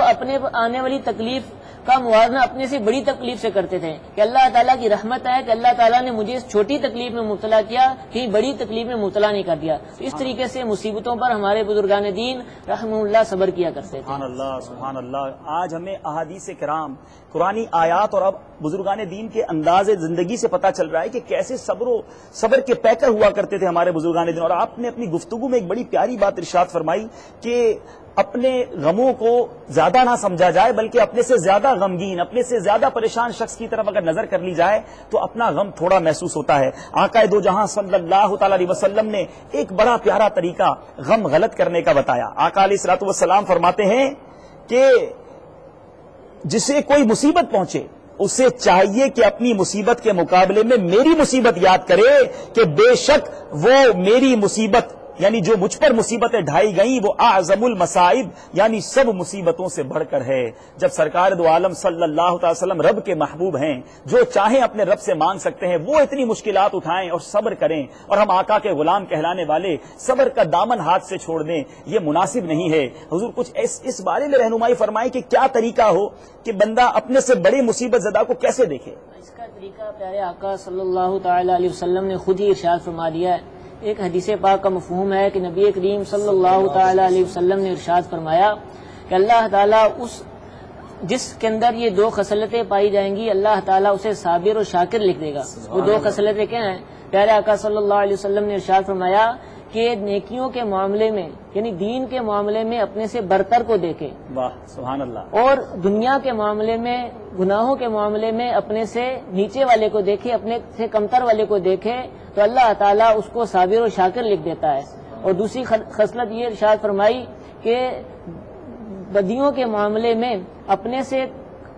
اپنے آنے والی تکلیف کا موازنہ اپنے سے بڑی تکلیف سے کرتے تھے کہ اللہ تعالیٰ کی رحمت ہے کہ اللہ تعالیٰ نے مجھے اس چھوٹی تکلیف میں مبتلا کیا کہ بڑی تکلیف میں مبتلا نہیں کر دیا. تو اس طریقے سے مصیبتوں پر ہمارے بزرگان دین رحمہ اللہ صبر کیا کرتے تھے. سبحان اللہ سبحان اللہ. آج ہمیں احادیث کرام، قرآنی آیات اور اب بزرگان دین کے انداز زندگی سے پتہ چل رہا ہے کہ کیسے صبر کے پیکر ہوا کرتے تھے ہمارے بزرگان دین. اور آپ نے اپنی گفتگو میں ایک بڑی پیاری بات ارشاد فرمائی کہ اپنے غموں کو زیادہ نہ سمجھا جائے بلکہ اپنے سے زیادہ غمگین، اپنے سے زیادہ پریشان شخص کی طرف اگر نظر کر لی جائے تو اپنا غم تھوڑا محسوس ہوتا ہے. آقا دو جہاں صلی اللہ تعالی علیہ وسلم نے ایک بڑا پیارا طریقہ غم غلط کرنے کا بتایا. آقا علیہ الصلوۃ والسلام فرماتے ہیں کہ جسے کوئی مصیبت پہنچے اسے چاہیے کہ اپنی مصیبت کے مقابلے میں میری مصیبت یاد کرے کہ بے شک وہ میری مصیبت یعنی جو مجھ پر مصیبتیں ڈھائی گئیں وہ اعظم المصائب یعنی سب مصیبتوں سے بڑھ کر ہے. جب سرکار دو عالم صلی اللہ تعالی وسلم رب کے محبوب ہیں، جو چاہیں اپنے رب سے مانگ سکتے ہیں، وہ اتنی مشکلات اٹھائیں اور صبر کریں، اور ہم آقا کے غلام کہلانے والے صبر کا دامن ہاتھ سے چھوڑ دیں، یہ مناسب نہیں ہے. حضور کچھ اس بارے میں رہنمائی فرمائیں کہ کیا طریقہ ہو کہ بندہ اپنے سے بڑے مصیبت زدہ کو کیسے دیکھے. اس کا طریقہ پیارے آقا صلی اللہ تعالی علیہ وسلم نے خود ہی ارشاد فرما دیا ہے. ایک حدیث پاک کا مفہوم ہے کہ نبی کریم صلی اللہ تعالی علیہ وسلم نے ارشاد فرمایا کہ اللہ تعالیٰ جس کے اندر یہ دو خصلتیں پائی جائیں گی اللہ تعالیٰ اسے صابر و شاکر لکھ دے گا. وہ دو خصلتیں کیا ہیں؟ پیارے آقا صلی اللہ علیہ وسلم نے ارشاد فرمایا کہ نیکیوں کے معاملے میں یعنی دین کے معاملے میں اپنے سے برتر کو دیکھے، واہ سبحان اللہ، اور دنیا کے معاملے میں گناہوں کے معاملے میں اپنے سے نیچے والے کو دیکھے، اپنے سے کمتر والے کو دیکھے تو اللہ تعالیٰ اس کو صابر و شاکر لکھ دیتا ہے. اور دوسری خصلت یہ ارشاد فرمائی کہ بدیوں کے معاملے میں اپنے سے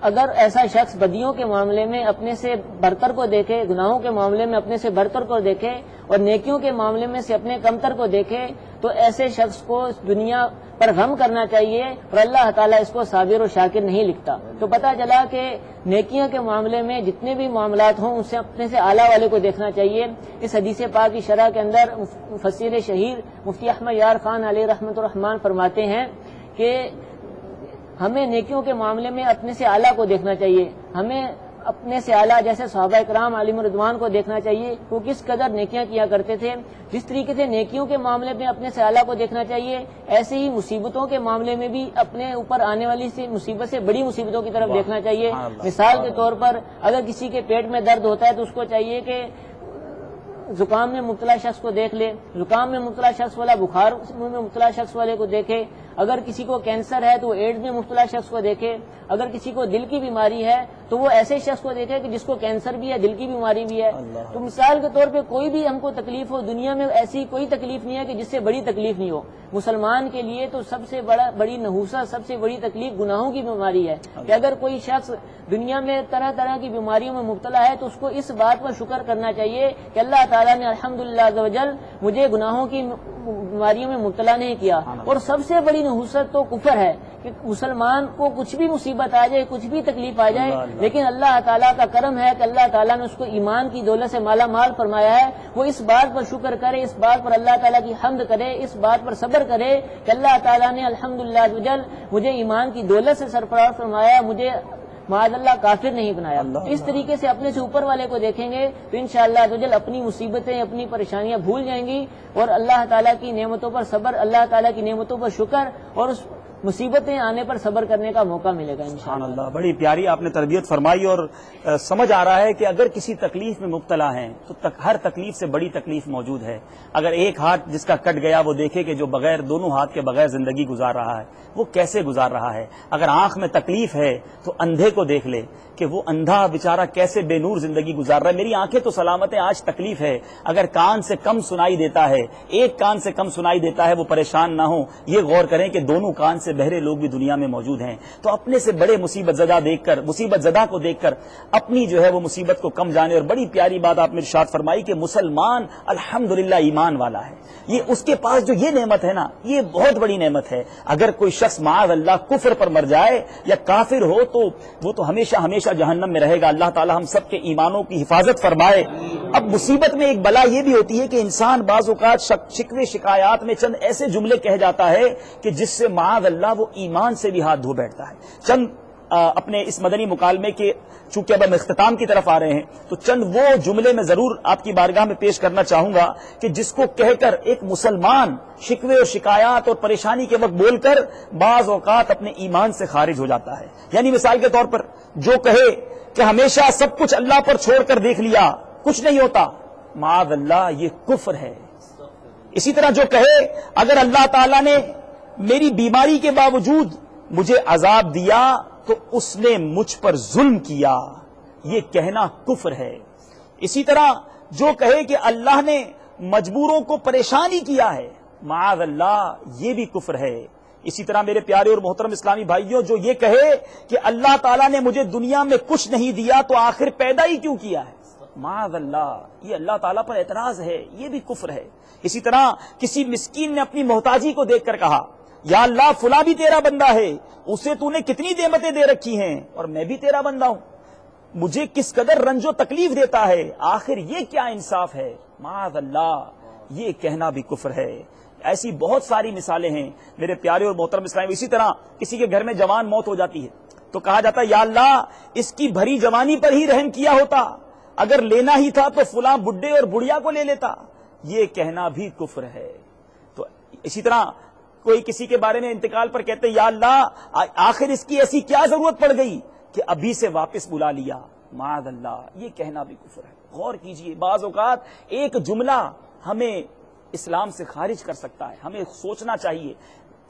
اگر ایسا شخص بدیوں کے معاملے میں اپنے سے برتر کو دیکھے، گناہوں کے معاملے میں اپنے سے برتر کو دیکھے اور نیکیوں کے معاملے میں سے اپنے کمتر کو دیکھے تو ایسے شخص کو دنیا پر غم کرنا چاہیے اور اللہ تعالیٰ اس کو صابر و شاکر نہیں لکھتا. تو پتہ چلا کہ نیکیوں کے معاملے میں جتنے بھی معاملات ہوں ان سے اپنے سے اعلیٰ والے کو دیکھنا چاہیے. اس حدیث پاک کی شرح کے اندر مفسر شہیر مفتی احمد یار خان علیہ رحمۃ الرحمان فرماتے ہیں کہ ہمیں نیکیوں کے معاملے میں اپنے سے اعلیٰ کو دیکھنا چاہیے. ہمیں اپنے سے اعلیٰ جیسے صحابہ کرام علیہم رضوان کو دیکھنا چاہیے وہ کس قدر نیکیاں کیا کرتے تھے. جس طریقے سے نیکیوں کے معاملے میں اپنے سے اعلیٰ کو دیکھنا چاہیے ایسے ہی مصیبتوں کے معاملے میں بھی اپنے اوپر آنے والی مصیبت سے بڑی مصیبتوں کی طرف دیکھنا چاہیے. مثال کے طور پر اگر کسی کے پیٹ میں درد ہوتا ہے تو اس کو چاہیے کہ زکام میں مبتلا شخص کو دیکھ لے، زکام میں مبتلا شخص والا بخار میں مبتلا شخص والے کو دیکھے. اگر کسی کو کینسر ہے تو وہ ایڈز میں مبتلا شخص کو دیکھے. اگر کسی کو دل کی بیماری ہے تو وہ ایسے شخص کو دیکھے کہ جس کو کینسر بھی ہے، دل کی بیماری بھی ہے. تو مثال کے طور پہ کوئی بھی ہم کو تکلیف ہو، دنیا میں ایسی کوئی تکلیف نہیں ہے کہ جس سے بڑی تکلیف نہیں ہو. مسلمان کے لیے تو سب سے بڑی نحوست، سب سے بڑی تکلیف گناہوں کی بیماری ہے کہ اگر کوئی شخص دنیا میں طرح طرح کی بیماریوں میں مبتلا ہے تو اس کو اس بات پر شکر کرنا چاہیے کہ اللہ تعالیٰ نے الحمدللہ عز و جل مجھے گناہوں کی بیماریوں میں مبتلا نہیں کیا. اور سب سے بڑی نحوست تو کفر ہے کہ مسلمان کو کچھ بھی مصیبت آ جائے، کچھ بھی تکلیف آ جائے، لیکن اللہ تعالیٰ کا کرم ہے کہ اللہ تعالیٰ نے اس کو ایمان کی دولت سے مالا مال فرمایا ہے. وہ اس بات پر شکر کرے، اس بات پر اللہ تعالیٰ کی حمد کرے، اس بات پر صبر کرے کہ اللہ تعالیٰ نے الحمدللہ عز و جل مجھے ایمان کی دولت سے سرفراز فرمایا، مجھے معاذ اللہ کافر نہیں بنایا. اس طریقے سے اپنے سے اوپر والے کو دیکھیں گے تو انشاءاللہ عز و جل اپنی مصیبتیں، اپنی پریشانیاں بھول جائیں گی اور اللہ تعالیٰ کی نعمتوں پر صبر، اللہ تعالیٰ کی نعمتوں پر شکر اور اس مصیبتیں آنے پر صبر کرنے کا موقع ملے گا انشاءاللہ. اللہ بڑی پیاری آپ نے تربیت فرمائی اور سمجھ آ رہا ہے کہ اگر کسی تکلیف میں مبتلا ہیں تو ہر تکلیف سے بڑی تکلیف موجود ہے. اگر ایک ہاتھ جس کا کٹ گیا وہ دیکھے کہ جو بغیر دونوں ہاتھ کے بغیر زندگی گزار رہا ہے وہ کیسے گزار رہا ہے. اگر آنکھ میں تکلیف ہے تو اندھے کو دیکھ لے کہ وہ اندھا بیچارہ کیسے بے نور زندگی گزار رہا ہے. میری آنکھیں تو سلامت ہیں، آج تکلیف ہے. اگر کان سے کم سنائی دیتا ہے، ایک کان سے کم سنائی دیتا ہے، وہ پریشان نہ ہو. یہ غور کریں کہ دونوں کان سے بہرے لوگ بھی دنیا میں موجود ہیں. تو اپنے سے بڑے مصیبت زدہ کو دیکھ کر اپنی جو ہے وہ مصیبت کو کم جانے. اور بڑی پیاری بات آپ نے ارشاد فرمائی کہ مسلمان الحمدللہ ایمان والا ہے. یہ اس کے پاس جو یہ نعمت ہے نا، یہ بہت بڑی نعمت ہے. اگر کوئی شخص معاذ اللہ کفر پر مر جائے یا کافر ہو تو وہ تو ہمیشہ ہمیشہ جہنم میں رہے گا. اللہ تعالی ہم سب کے ایمانوں کی حفاظت فرمائے. اب مصیبت میں ایک بلا یہ بھی ہوتی ہے کہ انسان بعض اوقات شکوے شکایات میں چند ایسے جملے کہہ جاتا ہے کہ جس سے معاذ اللہ اللہ وہ ایمان سے بھی ہاتھ دھو بیٹھتا ہے. چند اپنے اس مدنی مکالمے کے چونکہ اب ہم اختتام کی طرف آ رہے ہیں تو چند وہ جملے میں ضرور آپ کی بارگاہ میں پیش کرنا چاہوں گا کہ جس کو کہہ کر ایک مسلمان شکوے اور شکایات اور پریشانی کے وقت بول کر بعض اوقات اپنے ایمان سے خارج ہو جاتا ہے. یعنی مثال کے طور پر جو کہے کہ ہمیشہ سب کچھ اللہ پر چھوڑ کر دیکھ لیا کچھ نہیں ہوتا، معاذ اللہ یہ کفر ہے. اسی طرح جو کہے اگر اللہ تعالیٰ نے میری بیماری کے باوجود مجھے عذاب دیا تو اس نے مجھ پر ظلم کیا، یہ کہنا کفر ہے. اسی طرح جو کہے کہ اللہ نے مجبوروں کو پریشان ہی کیا ہے، معاذ اللہ یہ بھی کفر ہے. اسی طرح میرے پیارے اور محترم اسلامی بھائیوں جو یہ کہے کہ اللہ تعالیٰ نے مجھے دنیا میں کچھ نہیں دیا تو آخر پیدا ہی کیوں کیا ہے، معاذ اللہ یہ اللہ تعالیٰ پر اعتراض ہے، یہ بھی کفر ہے. اسی طرح کسی مسکین نے اپنی محتاجی کو دیکھ کر کہا یا اللہ فلاں بھی تیرا بندہ ہے، اسے تو نے کتنی نعمتیں دے رکھی ہیں اور میں بھی تیرا بندہ ہوں، مجھے کس قدر رنج و تکلیف دیتا ہے، آخر یہ کیا انصاف ہے، معاذ اللہ یہ کہنا بھی کفر ہے. ایسی بہت ساری مثالیں ہیں میرے پیارے اور محترم اسلام. اسی طرح کسی کے گھر میں جوان موت ہو جاتی ہے تو کہا جاتا ہے یا اللہ اس کی بھری جوانی پر ہی رحم کیا ہوتا، اگر لینا ہی تھا تو فلاں بڈھے اور بڑھیا کو لے لیتا، یہ کہنا بھی کفر ہے. تو اسی طرح کوئی کسی کے بارے میں انتقال پر کہتے یا اللہ آخر اس کی ایسی کیا ضرورت پڑ گئی کہ ابھی سے واپس بلا لیا، معاذ اللہ یہ کہنا بھی کفر ہے. غور کیجئے بعض اوقات ایک جملہ ہمیں اسلام سے خارج کر سکتا ہے، ہمیں سوچنا چاہیے،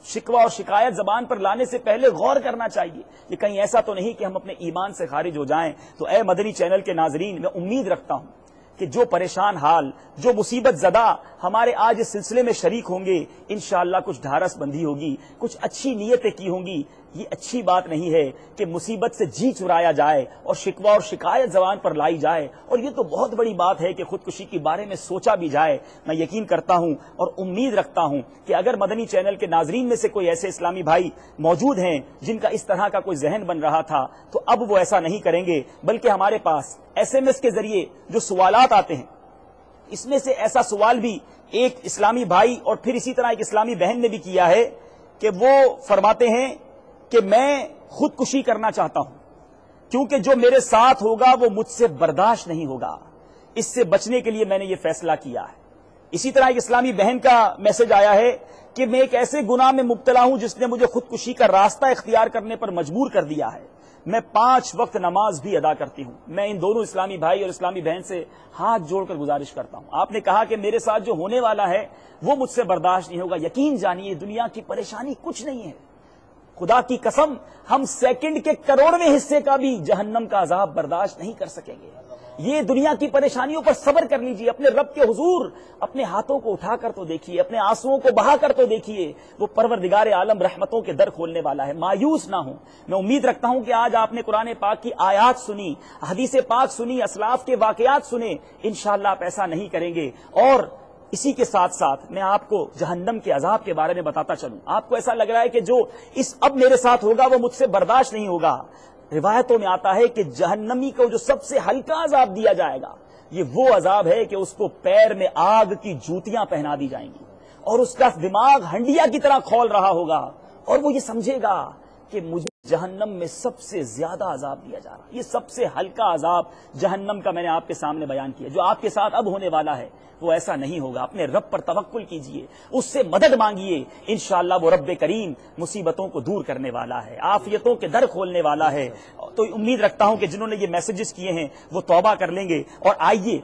شکوہ اور شکایت زبان پر لانے سے پہلے غور کرنا چاہیے کہ کہیں ایسا تو نہیں کہ ہم اپنے ایمان سے خارج ہو جائیں. تو اے مدنی چینل کے ناظرین میں امید رکھتا ہوں کہ جو پریشان حال جو مصیبت زدہ ہمارے آج اس سلسلے میں شریک ہوں گے انشاءاللہ کچھ ڈھارس بندی ہوگی، کچھ اچھی نیتیں کی ہوں گی. یہ اچھی بات نہیں ہے کہ مصیبت سے جی چرایا جائے اور شکوہ اور شکایت زبان پر لائی جائے، اور یہ تو بہت بڑی بات ہے کہ خودکشی کے بارے میں سوچا بھی جائے. میں یقین کرتا ہوں اور امید رکھتا ہوں کہ اگر مدنی چینل کے ناظرین میں سے کوئی ایسے اسلامی بھائی موجود ہیں جن کا اس طرح کا کوئی ذہن بن رہا تھا تو اب وہ ایسا نہیں کریں گے، بلکہ ہمارے پاس SMS کے ذریعے جو سوالات آتے ہیں اس میں سے ایسا سوال بھی ایک اسلامی بھائی اور پھر اسی طرح ایک اسلامی بہن نے بھی کیا ہے کہ وہ فرماتے ہیں کہ میں خودکشی کرنا چاہتا ہوں کیونکہ جو میرے ساتھ ہوگا وہ مجھ سے برداشت نہیں ہوگا، اس سے بچنے کے لیے میں نے یہ فیصلہ کیا ہے. اسی طرح ایک اسلامی بہن کا میسج آیا ہے کہ میں ایک ایسے گناہ میں مبتلا ہوں جس نے مجھے خودکشی کا راستہ اختیار کرنے پر مجبور کر دیا ہے، میں 5 وقت نماز بھی ادا کرتی ہوں. میں ان دونوں اسلامی بھائی اور اسلامی بہن سے ہاتھ جوڑ کر گزارش کرتا ہوں، آپ نے کہا کہ میرے ساتھ جو ہونے والا ہے وہ مجھ سے برداشت نہیں ہوگا، یقین جانیے دنیا کی پریشانی کچھ نہیں ہے. خدا کی قسم ہم سیکنڈ کے کروڑویں حصے کا بھی جہنم کا عذاب برداشت نہیں کر سکیں گے. یہ دنیا کی پریشانیوں پر صبر کر لیجئے، اپنے رب کے حضور اپنے ہاتھوں کو اٹھا کر تو دیکھیے، اپنے آنسوؤں کو بہا کر تو دیکھیے، وہ پروردگار عالم رحمتوں کے در کھولنے والا ہے. مایوس نہ ہوں. میں امید رکھتا ہوں کہ آج آپ نے قرآن پاک کی آیات سنی، حدیث پاک سنی، اسلاف کے واقعات سنے، انشاءاللہ آپ ایسا نہیں کریں گے. اور اسی کے ساتھ ساتھ میں آپ کو جہنم کے عذاب کے بارے میں بتاتا چلوں. آپ کو ایسا لگ رہا ہے کہ جو اب میرے ساتھ ہوگا وہ مجھ سے برداشت نہیں ہوگا، روایتوں میں آتا ہے کہ جہنمی کو جو سب سے ہلکا عذاب دیا جائے گا یہ وہ عذاب ہے کہ اس کو پیر میں آگ کی جوتیاں پہنا دی جائیں گی اور اس کا دماغ ہنڈیا کی طرح کھول رہا ہوگا اور وہ یہ سمجھے گا کہ مجھے جہنم میں سب سے زیادہ عذاب دیا جا رہا. یہ سب سے ہلکا عذاب جہنم کا میں نے آپ کے سامنے بیان کیا. جو آپ کے ساتھ اب ہونے والا ہے وہ ایسا نہیں ہوگا. اپنے رب پر توکل کیجئے، اس سے مدد مانگیے، انشاءاللہ وہ رب کریم مصیبتوں کو دور کرنے والا ہے، عافیتوں کے در کھولنے والا ہے. تو امید رکھتا ہوں کہ جنہوں نے یہ میسیجز کیے ہیں وہ توبہ کر لیں گے. اور آئیے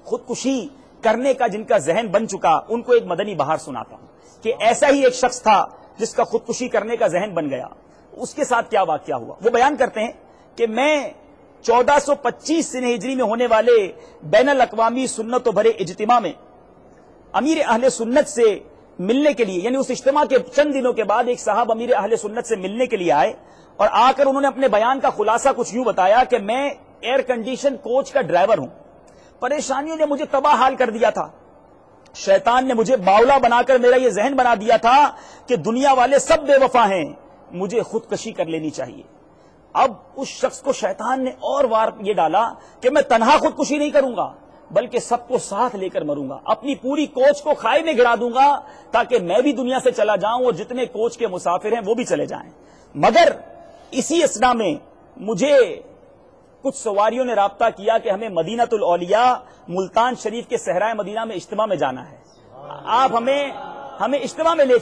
خودکشی کرنے کا جن کا ذہن بن چکا ان کو ایک مدنی بہار سناتا ہوں کہ ایسا ہی ایک شخص تھا جس کا خودکشی کرنے کا ذہن بن گیا. اس کے ساتھ کیا واقعہ ہوا وہ بیان کرتے ہیں کہ میں 1425 سن ہجری میں ہونے والے بین الاقوامی سنت و بھرے اجتماع میں امیر اہل سنت سے ملنے کے لیے، یعنی اس اجتماع کے چند دنوں کے بعد ایک صاحب امیر اہل سنت سے ملنے کے لیے آئے اور آ کر انہوں نے اپنے بیان کا خلاصہ کچھ یوں بتایا کہ میں ایئر کنڈیشن کوچ کا ڈرائیور ہوں، پریشانیوں نے مجھے تباہ حال کر دیا تھا، شیطان نے مجھے باولا بنا کر میرا یہ ذہن بنا دیا تھا کہ دنیا والے سب بے وفا ہیں، مجھے خودکشی کر لینی چاہیے. اب اس شخص کو شیطان نے اور وار یہ ڈالا کہ میں تنہا خودکشی نہیں کروں گا، بلکہ سب کو ساتھ لے کر مروں گا. اپنی پوری کوچ کو کھائی میں گرا دوں گا تاکہ میں بھی دنیا سے چلا جاؤں اور جتنے کوچ کے مسافر ہیں وہ بھی چلے جائیں. مگر اسی اسنا میں مجھے کچھ سواریوں نے رابطہ کیا کہ ہمیں مدینہ الاولیاء ملتان شریف کے صحرائے مدینہ میں اجتماع میں جانا ہے. آپ ہمیں اجتماع میں لے